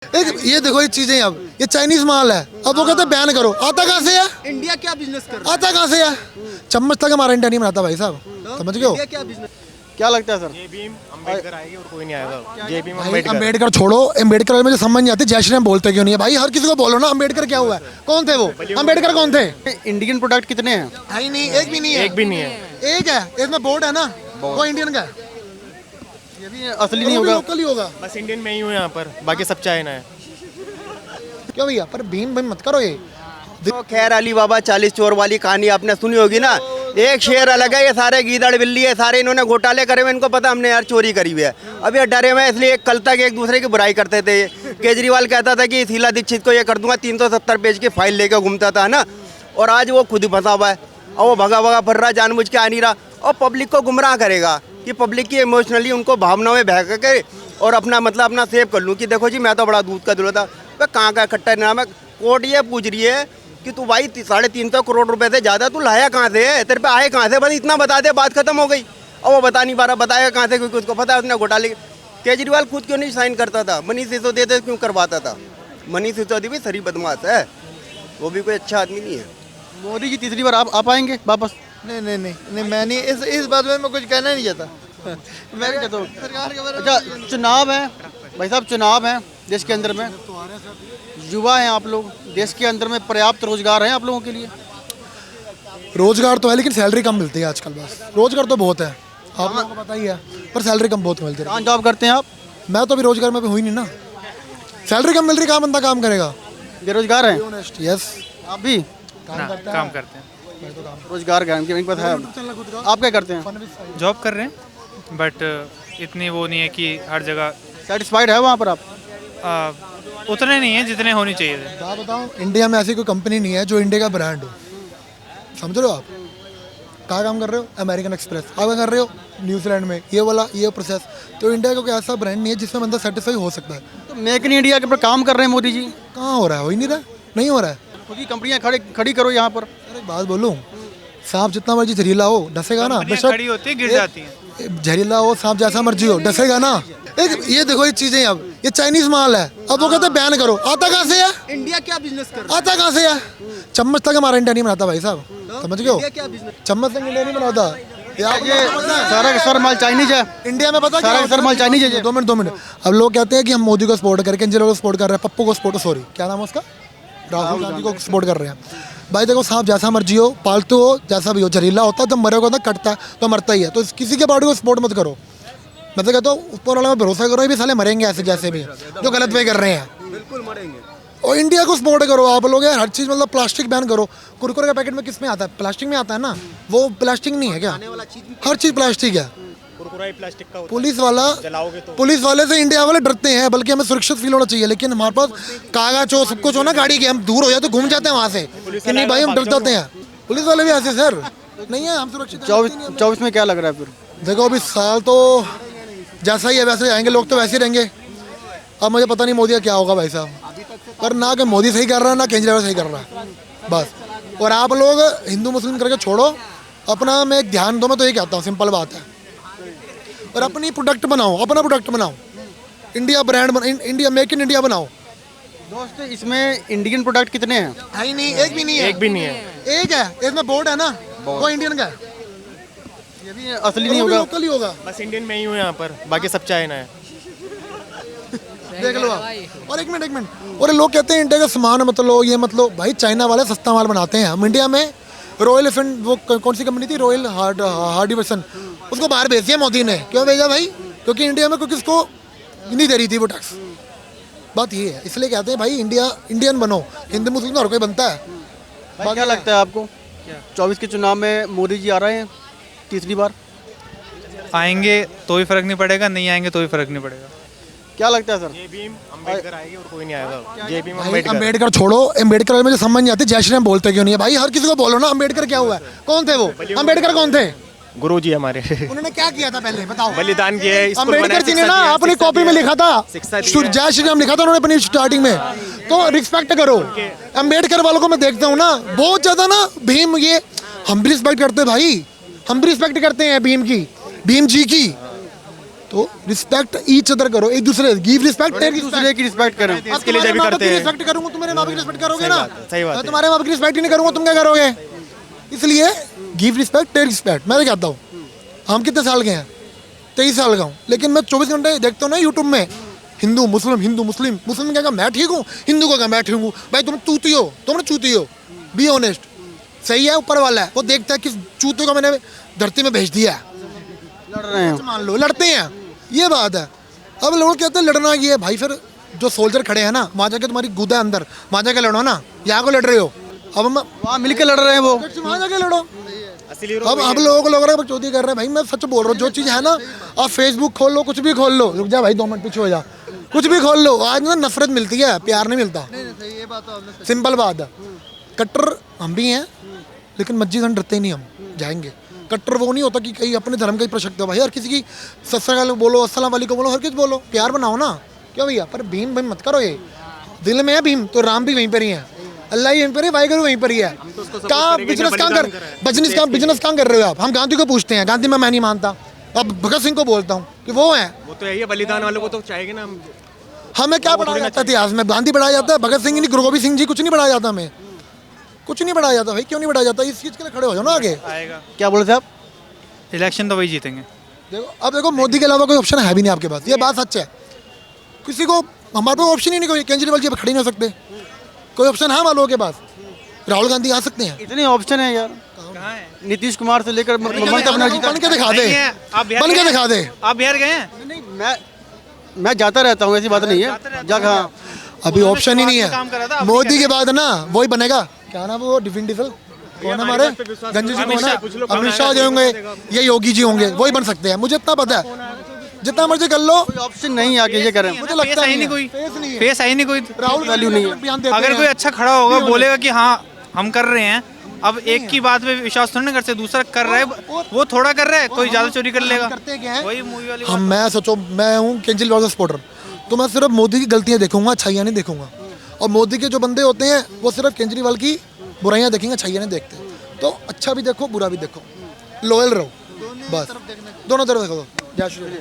एक ये देखो ये चीजें, अब ये चाइनीज माल है, अब वो कहते हैं बैन करो। आता कहाँ से है? इंडिया क्या बिजनेस कर रहा आता कहाँ से है? चम्मच तक हमारा इंडिया नहीं बनाता भाई साहब, समझ गए हो? इंडिया क्या बिजनेस क्या लगता है सर? जय भीम अम्बेडकर आएगी और कोई नहीं आएगा। जय भीम भाई अम्बेडकर। अम्बेडकर छोड़ो, अम्बेडकर वाले मुझे समझ नहीं आती, जय श्री राम बोलते क्यों नहीं है भाई? हर किसी को बोलो ना अम्बेडकर क्या हुआ है, कौन थे वो? अम्बेडकर कौन थे? इंडियन प्रोडक्ट कितने हैं? है ही नहीं, एक भी नहीं है। एक भी नहीं है। एक है, इसमें बोर्ड है ना, वो इंडियन का है, ये भी असली वो नहीं भी होगा। लोकल ही होगा। बस इंडियन में ही हूँ यहाँ पर, बाकी सब चाइना है। क्यों भैया? पर भीम भाई मत करो ये। तो खैर अली बाबा 40 चोर वाली कहानी आपने सुनी होगी ना। एक शेर अलग है, ये सारे गीदड़ बिल्ली है, सारे इन्होंने घोटाले करे हुए, इनको पता हमने यार चोरी करी हुई है। अब ये डरे हुए हैं, इसलिए कल तक एक दूसरे की बुराई करते थे। केजरीवाल कहता था कि शीला दीक्षित को ये कर दूंगा, 370 पेज की फाइल लेकर घूमता था ना, और आज वो खुद ही फंसा हुआ है और वो भगा भगा फिर रहा, जानबूझ के आ नहीं रहा और पब्लिक को गुमराह करेगा कि पब्लिक की इमोशनली उनको भावनाओं में बह के और अपना मतलब अपना सेव कर लूँ कि देखो जी मैं तो बड़ा दूध का दूल्हा था। वह कहाँ का इकट्ठा नाम है? कोर्ट ये पूछ रही है कि तू भाई 350 करोड़ रुपए से ज़्यादा तू लाया कहाँ से है, तेरे पे आए कहाँ से? बस इतना बता दे, बात खत्म हो गई। और वो बता नहीं पा रहा, बताएगा कहाँ से? क्योंकि उसको पता है उसने घोटाले। केजरीवाल खुद क्यों नहीं साइन करता था? मनीष सिसोदिया क्यों करवाता था? मनीष सिसोदिया भी सही बदमाश है, वो भी कोई अच्छा आदमी नहीं है। मोदी जी तीसरी बार आप आएंगे वापस? नहीं नहीं नहीं नहीं, मैं नहीं इस बात में मैं कुछ कहना नहीं चाहता। मैं नहीं चाहता हूँ। सरकार के बारे में अच्छा, चुनाव है भाई साहब, चुनाव है देश के अंदर में, युवा हैं आप लोग, देश के अंदर में पर्याप्त रोजगार है आप लोगों के लिए? रोजगार तो है लेकिन सैलरी कम मिलती है आजकल। बस रोजगार तो बहुत है, आप लोगों को पता ही है, पर सैलरी कम बहुत मिलती है। कहाँ जॉब करते हैं आप? मैं तो अभी रोजगार में भी हुई नहीं ना, सैलरी कम मिल रही, कहाँ बंदा काम करेगा? बेरोजगार हैं यस, आप भी? काम करते हैं, रोजगार का इनके पता है। आप क्या करते हैं? जॉब कर रहे हैं, बट इतनी वो नहीं है कि हर जगह सेटिस्फाइड है वहाँ पर आप? उतने नहीं है जितने होनी चाहिए थे। क्या बताऊँ, इंडिया में ऐसी कोई कंपनी नहीं है जो इंडिया का ब्रांड हो, समझ रहे हो आप? कहाँ काम कर रहे हो? American express. आप क्या कर रहे हो? न्यूजीलैंड में ये वाला ये प्रोसेस। तो इंडिया का कोई ऐसा ब्रांड नहीं है जिसमें बंदा सेटिस्फाई हो सकता है। तो मेक इन इंडिया के ऊपर काम कर रहे हैं मोदी जी, कहाँ हो रहा है? हो ही नहीं रहा, नहीं हो रहा है। खुद की कंपनियाँ खड़ी करो यहाँ पर। सर एक बात बोलूँ, सांप जितना मर्जी जहरीला हो डसेगा ना, कंपनियां खड़ी होती है, गिर जाती हैं। जहरीला हो सांप जैसा मर्जी हो डसेगा ना। एक ये देखो ये चीजें, अब ये चाइनीज माल है, अब वो कहते हैं बैन करो। आता कहाँ से है? इंडिया क्या बिजनेस कर रहा आता कहाँ से है? चम्मच तक हमारा इंडिया नहीं बनाता भाई साहब, समझ गए हो? क्या बिजनेस? चम्मच तक इंडिया नहीं बनाता। ये सारा का सारा माल चाइनीज है। इंडिया में पता सारा क्या का सारा माल चाइनीज है। 2 मिनट। अब लोग कहते हैं कि हम मोदी को सपोर्ट करके इंजन को सपोर्ट कर रहे हैं, पप्पू को सपोर्ट, सॉरी क्या नाम है उसका, राहुल गांधी को सपोर्ट कर रहे हैं। भाई देखो सांप जैसा मर्जी हो, पालतू हो, जैसा भी हो, जहरीला होता है, जब मरेगा ना कटता है तो मरता ही है। तो किसी के बॉडी को सपोर्ट मत करो। मैं तो कहता हूँ ऊपर वाला में भरोसा करो, ये भी साले मरेंगे ऐसे जैसे भी जो गलत वे कर रहे हैं। बिल्कुल मरेंगे। और इंडिया को सपोर्ट करो आप लोग यार, हर चीज़ मतलब प्लास्टिक बैन करो। कुरकुरे का पैकेट में किस में आता है? प्लास्टिक में आता है ना, वो प्लास्टिक नहीं है क्या? हर चीज़ प्लास्टिक है। कुरकुरा ही प्लास्टिक का होता पुलिस वाला, जलाओगे तो। पुलिस वाले से इंडिया वाले डरते हैं, बल्कि हमें सुरक्षित फील होना चाहिए। लेकिन हमारे पास कागज हो, सब कुछ हो ना गाड़ी के, हम दूर हो जाए तो घूम जाते हैं वहाँ से कि नहीं भाई हम डर जाते हैं। पुलिस वाले भी ऐसे सर नहीं है, हम सुरक्षित। 24 में क्या लग रहा है फिर? देखो अभी साल तो जैसा ही है वैसे जाएंगे लोग, तो वैसे ही रहेंगे। अब मुझे पता नहीं मोदी का क्या होगा भाई साहब, पर ना कि मोदी सही कर रहा है ना केजरीवाल सही कर रहा है बस। और आप लोग हिंदू मुस्लिम करके छोड़ो, अपना मैं एक ध्यान दो, मैं तो ये कहता हूँ, सिंपल बात है। और अपनी प्रोडक्ट बनाओ, अपना प्रोडक्ट बनाओ, India brand India make in India बनाओ। दोस्त इसमें इंडियन प्रोडक्ट कितने हैं? है ही नहीं, एक भी नहीं है। एक भी नहीं है। एक है, इसमें बोर्ड है ना, वो इंडियन का है, ये भी असली वो नहीं भी होगा। लोकल ही होगा। बस इंडियन में ही हूँ यहाँ पर, बाकी सब चाइना है। देख लो आप। और एक मिनट, और लोग कहते हैं इंडिया का सामान मत लो, ये मत लो। भाई चाइना वाले सस्ता माल बनाते हैं, हम इंडिया में रॉयल एलिफेंट, वो कौन सी कंपनी थी, रॉयल हार्डिसन, उसको बाहर भेज दिया मोदी ने। क्यों भेजा भाई? क्योंकि इंडिया में कोई किसको नहीं दे रही थी वो टैक्स। बात ये है, इसलिए कहते हैं भाई इंडियन बनो। हिंदू मुस्लिम तो हर कोई बनता है। भाई क्या लगता है आपको, 24 के चुनाव में मोदी जी आ रहे हैं तीसरी बार? आएंगे तो भी फर्क नहीं पड़ेगा, नहीं आएंगे तो भी फर्क नहीं पड़ेगा। क्या लगता है सर? जय भीम अम्बेडकर आएगी और कोई नहीं आएगा। जय भीम भाई अम्बेडकर। अम्बेडकर छोड़ो, अम्बेडकर वाले मुझे समझ नहीं आती, जय श्री राम बोलते क्यों नहीं है भाई? हर किसी को बोलो ना अम्बेडकर क्या हुआ है, कौन थे वो? अम्बेडकर कौन थे? गुरु जी हमारे उन्होंने क्या किया था पहले बताओ? बलिदान किए। अम्बेडकर जी ने ना अपनी कॉपी में लिखा था, जय श्री राम लिखा था उन्होंने अपनी स्टार्टिंग में। तो रिस्पेक्ट करो अम्बेडकर वालों को। मैं देखता हूँ ना बहुत ज्यादा ना भीम, ये हम भी रिस्पेक्ट करते हैं भाई, हम भी रिस्पेक्ट करते हैं भीम की, भीम जी की। तो रिस्पेक्ट ईच अदर करो, एक दूसरे गिव रिस्पेक्ट, एक दूसरे की रिस्पेक्ट करें। देश के लिए जब भी करते हैं। रिस्पेक्ट करूंगा तुम मेरे माँ बाप की रिस्पेक्ट करोगे ना, सही बात मैं है। तुम्हारे माँ बाप की रिस्पेक्ट ही नहीं करूंगा, तुम क्या करोगे? इसलिए गिव रिस्पेक्ट टेक रिस्पेक्ट। मैं तो कहता हूँ, हम कितने साल के हैं? 23 साल का हूँ, लेकिन मैं 24 घंटे देखता हूँ ना यूट्यूब में, हिंदू मुस्लिम, मुस्लिम क्या मैं ठीक हूँ, हिंदू को क्या मैं ठीक हूँ। भाई तुम चूती हो, तुम चूती हो, बी ऑनेस्ट। सही है, ऊपर वाला है, वो देखता है किस चूते को मैंने धरती में भेज दिया है, लड़ रहे हैं। मान लो लड़ते हैं, ये बात है। अब लोग कहते हैं लड़ना ये है, भाई फिर जो सोल्जर खड़े हैं ना, वहाँ जाके तुम्हारी गुदा है अंदर, वहाँ जाके लड़ो ना, यहाँ को लड़ रहे हो। अब हम वहाँ मिलके लड़ रहे हैं वो। वहाँ जाके लड़ो। अब लोगों को लग रहा है चौधरी कर रहे हैं। भाई मैं सच बोल रहा हूँ, जो चीज़ है ना, आप फेसबुक खोल लो, कुछ भी खोल लो, रुक जा भाई 2 मिनट पीछे हो जा, कुछ भी खोल लो, आज ना नफरत मिलती है, प्यार नहीं मिलता। ये बात तो आपने सिंपल बात है। कट्टर हम भी हैं, लेकिन मस्जिद हम डरते ही नहीं, हम जाएंगे। कट्टर वो नहीं होता कि कहीं अपने धर्म का ही प्रशक्त हो, भाई हर किसी की सत श्री अकाल बोलो, अस्सलाम वालेकुम बोलो, हर किसी बोलो, प्यार बनाओ ना, क्यों भैया? पर भीम भाई मत करो, ये दिल में है भीम तो राम भी वहीं पर ही है, अल्लाह ही वहीं पर है, वाहिगुरु वहीं पर ही है। कहाँ बिजनेस कहाँ कर रहे हो आप? हम गांधी को पूछते हैं, गांधी मैं नहीं मानता, अब भगत सिंह को बोलता हूँ कि वो है, वो तो यही है, बलिदान वालों को तो चाहिए ना। हमें क्या पढ़ाया जाता है इतिहास में? गांधी पढ़ाया जाता है, भगत सिंह नहीं, गुरु गोबिंद सिंह जी, कुछ नहीं पढ़ाया जाता हमें, कुछ नहीं पढ़ाया जाता भाई। क्यों नहीं पढ़ाया जाता? इस चीज़ के लिए खड़े हो जाओ ना आगे। आएगा क्या बोले थे आप? इलेक्शन तो वही जीतेंगे। देखो अब देखो, मोदी के अलावा कोई ऑप्शन है भी नहीं आपके पास, ये बात सच है। किसी को हमारे पास ऑप्शन ही नहीं, कोई केजरीवाल जी अब खड़े नहीं हो सकते, कोई ऑप्शन है हमारे लोगों के पास? राहुल गांधी आ सकते हैं, इतने ऑप्शन है यार, कहाँ है? नीतीश कुमार से लेकर ममता बनर्जी बन के दिखा दे, नहीं है, आप बिहार बन के गए हैं? दिखा दे। आप बिहार गए हैं? तक। मैं जाता रहता हूँ, ऐसी बात नहीं है। जगह अभी उन्होंने ऑप्शन ही नहीं शुरुआत में काम करा था, है। अब मोदी नहीं के बाद ना वही बनेगा, क्या नाम है वो, डिफिन डीजल कौन है हमारे, गंजी जी कौन है, अमित शाह जी होंगे, ये योगी जी होंगे, वही बन सकते हैं, मुझे इतना पता है। जितना मर्जी कर लो, कोई ऑप्शन नहीं आगे ये करें। मुझे लगता फेस है ही नहीं नहीं कोई, फेस नहीं है। फेस है ही नहीं कोई। राहुल वैल्यू नहीं है। बयान देते अगर हैं। कोई अच्छा खड़ा होगा, बोलेगा कि हाँ हम कर रहे हैं, अब एक की बात पे विश्वास थोड़ी ना कर सकते, दूसरा कर रहा है वो थोड़ा कर रहा है, कोई ज्यादा चोरी कर लेगा। करते क्या है, वही मूवी वाली हम मैं सोचो मैं हूँ केजरीवाल का सपोर्टर, तो मैं सिर्फ मोदी की गलतियाँ देखूंगा, अच्छाइयाँ नहीं देखूंगा। और मोदी के जो बंदे होते हैं वो सिर्फ केजरीवाल की बुराइयाँ देखेंगे, अच्छाइयाँ नहीं देखते। तो अच्छा भी देखो, बुरा भी देखो, लॉयल रहो, बस दोनों तरफ देखो। जय श्री राम।